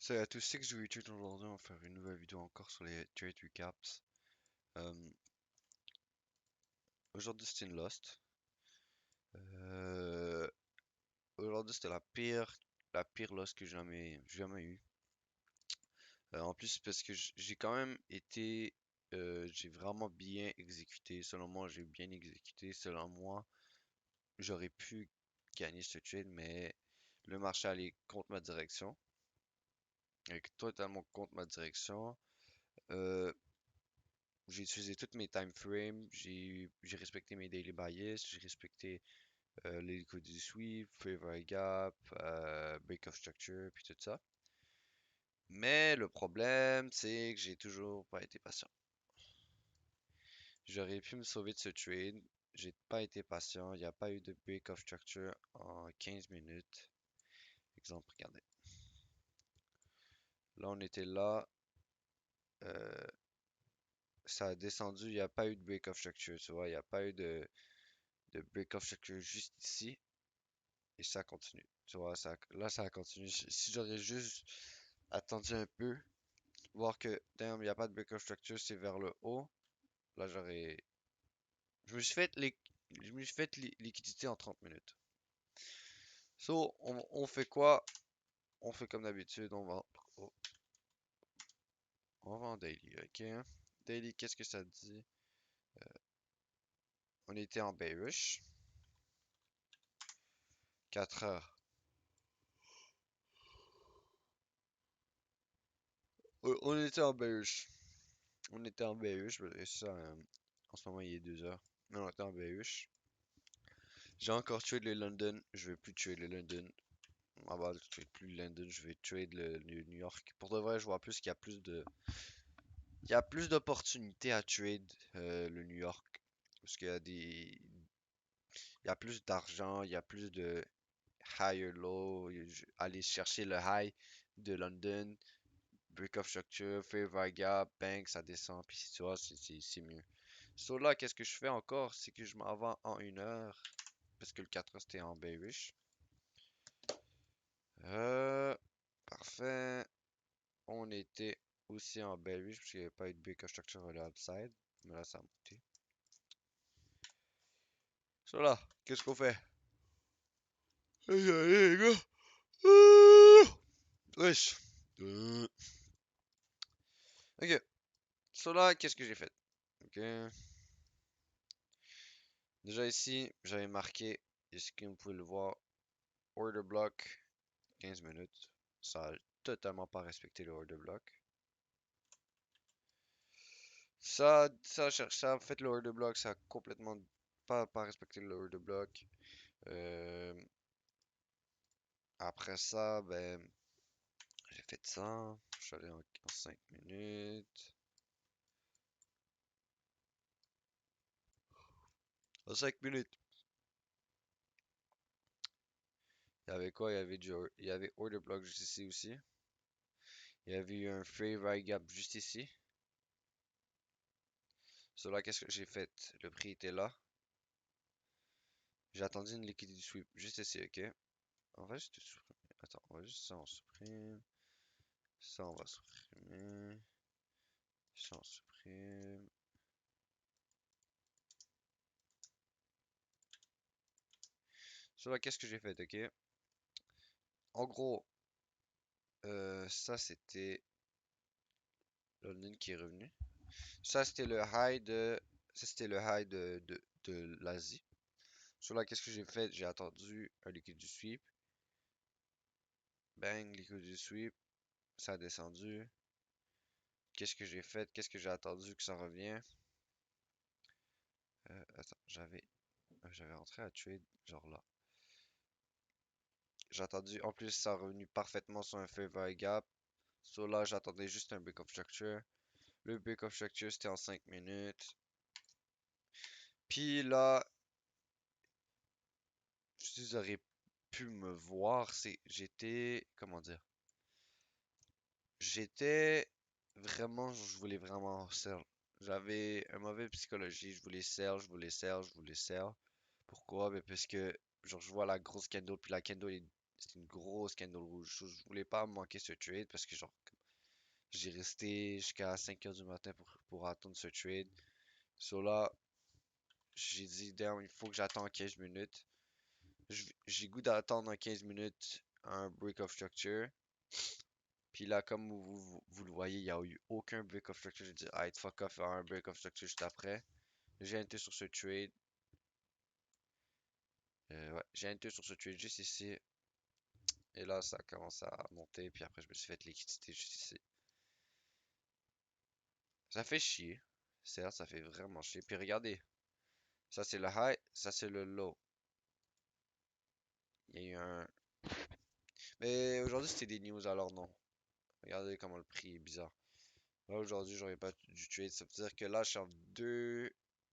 Salut à tous, c'est que je vais aujourd'hui, on va faire une nouvelle vidéo encore sur les trade recaps. Euh, Aujourd'hui c'était une lost. Euh, Aujourd'hui c'était la pire lost que j'ai jamais eu. En plus parce que j'ai quand même été, j'ai vraiment bien exécuté. Selon moi, j'ai bien exécuté. Selon moi, j'aurais pu gagner ce trade, mais le marché allait contre ma direction, totalement contre ma direction. Euh, J'ai utilisé toutes mes time frames, j'ai respecté mes daily bias, j'ai respecté les liquidity sweep, fair gap, break of structure, puis tout ça. Mais le problème, c'est que j'ai toujours pas été patient. J'aurais pu me sauver de ce trade, j'ai pas été patient, il n'y a pas eu de break of structure en 15 minutes. Exemple, regardez. Là, on était là, euh, ça a descendu, il n'y a pas eu de break of structure, tu vois, il n'y a pas eu de break of structure juste ici. Et ça continue. Tu vois, là, ça continue. Si j'aurais juste attendu un peu, voir que, damn, il n'y a pas de break of structure, c'est vers le haut, là, j'aurais. Je me suis fait, je me suis fait liquidité en 30 minutes. So, on fait quoi? On fait comme d'habitude, oh, on va en daily, ok? Daily, qu'est-ce que ça dit? On était en bearish. 4 heures. On était en bearish. On était en bearish, mais ça, en ce moment, il est 2 heures. Mais on était en bearish. J'ai encore trade le London, je vais plus trade le London. Ah bah, je trade plus le London, je vais trade le New York. Pour de vrai, je vois plus qu'il y a il y a plus d'opportunités à trade le New York. Parce qu'il y a il y a plus d'argent, il y a plus de higher low. Aller chercher le high de London, break of structure, fair gap, bang, ça descend. Puis tu vois, c'est mieux. So là, qu'est-ce que je fais encore? C'est que je m'en vais en 1 heure. Parce que le 4 heures c'était en bearish. Euh, Parfait. On était aussi en bearish parce qu'il n'y avait pas eu de break of structure à l'upside. Mais là, ça a monté. So là, qu'est-ce qu'on fait? Allez, les gars. Wesh. Ok. So là, qu'est-ce que j'ai fait? Ok. Déjà ici, j'avais marqué, est-ce que vous pouvez le voir, order block, 15 minutes. Ça a totalement pas respecté le order block. Ça a fait le order block, ça a complètement pas respecté le order block. Euh, Après ça, ben, j'ai fait ça. Je suis allé en 5 minutes. En 5 minutes. Il y avait quoi? Il y avait order block juste ici aussi. Il y avait eu un free ride gap juste ici. So là, qu'est-ce que j'ai fait? Le prix était là. J'ai attendu une liquidity sweep juste ici, ok? On va juste supprimer. Attends, on va juste ça, on supprime. Ça, on va supprimer. Ça, on supprime. So là, qu'est-ce que j'ai fait, ok? En gros, ça c'était London qui est revenu. Ça c'était le high de. Ça c'était le high de l'Asie. Sur là, qu'est-ce que j'ai fait? J'ai attendu un liquide du sweep. Bang, liquide du sweep. Ça a descendu. Qu'est-ce que j'ai fait? Qu'est-ce que j'ai attendu que ça revienne? Attends, j'avais rentré à trade, genre là. J'ai attendu, en plus, ça a revenu parfaitement sur un favor gap. Sur là, j'attendais juste un break of structure. Le break of structure, c'était en 5 minutes. Puis là, si vous auriez pu me voir, j'étais, comment dire, j'étais vraiment, je voulais vraiment sell. J'avais un mauvais psychologie, je voulais sell, je voulais sell, je voulais sell. Pourquoi? Ben parce que, genre, je vois la grosse candle, puis la candle est C'était une grosse candle rouge. So, je voulais pas manquer ce trade parce que genre j'ai resté jusqu'à 5 heures du matin pour attendre ce trade. So là, j'ai dit damn, il faut que j'attende 15 minutes. J'ai goût d'attendre en 15 minutes un break of structure. Puis là, comme vous le voyez, il n'y a eu aucun break of structure. J'ai dit, ah, fuck off, un break of structure juste après. J'ai entré sur ce trade. Ouais, j'ai entré sur ce trade juste ici. Et là, ça commence à monter. Puis après, je me suis fait liquidité juste ici. Ça fait chier. Certes, ça fait vraiment chier. Puis regardez, ça c'est le high, ça c'est le low. Il y a eu un. Mais aujourd'hui, c'était des news, alors non. Regardez comment le prix est bizarre. Là, aujourd'hui, j'aurais pas du trade. Ça veut dire que là, je suis en deux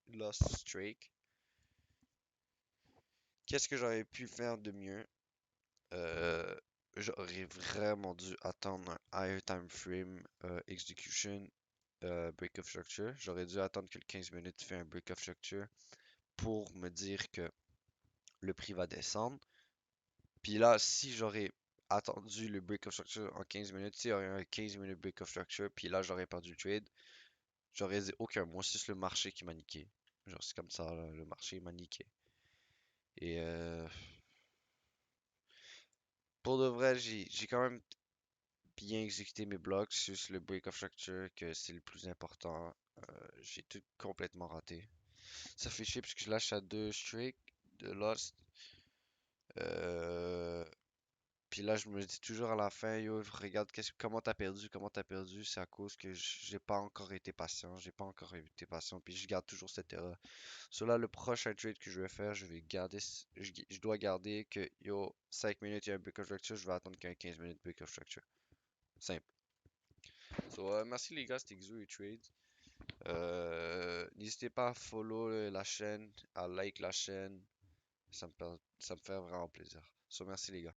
lost streak. Qu'est-ce que j'aurais pu faire de mieux? Euh, J'aurais vraiment dû attendre un higher time frame execution break of structure. J'aurais dû attendre que le 15 minutes fait un break of structure pour me dire que le prix va descendre. Puis là, si j'aurais attendu le break of structure en 15 minutes, s'il y aurait un 15 minutes break of structure, puis là j'aurais perdu le trade, j'aurais dit aucun, moi c'est juste le marché qui m'a niqué. Genre c'est comme ça, là, le marché m'a niqué. Et pour de vrai, j'ai quand même bien exécuté mes blocs, c'est juste le break of structure que c'est le plus important. J'ai tout complètement raté. Ça fait chier parce que je lâche à deux streak de Lost. Euh, Puis là, je me dis toujours à la fin, yo, regarde comment t'as perdu, comment t'as perdu. C'est à cause que j'ai pas encore été patient, j'ai pas encore été patient. Puis je garde toujours cette erreur. Sur là, le prochain trade que je vais faire, je vais garder, je dois garder que, yo, 5 minutes, il y a un break of structure, je vais attendre qu'un 15 minutes break of structure. Simple. So, merci les gars, c'était Xo et Trade. N'hésitez pas à follow la chaîne, à like la chaîne. Ça me fait vraiment plaisir. So, merci les gars.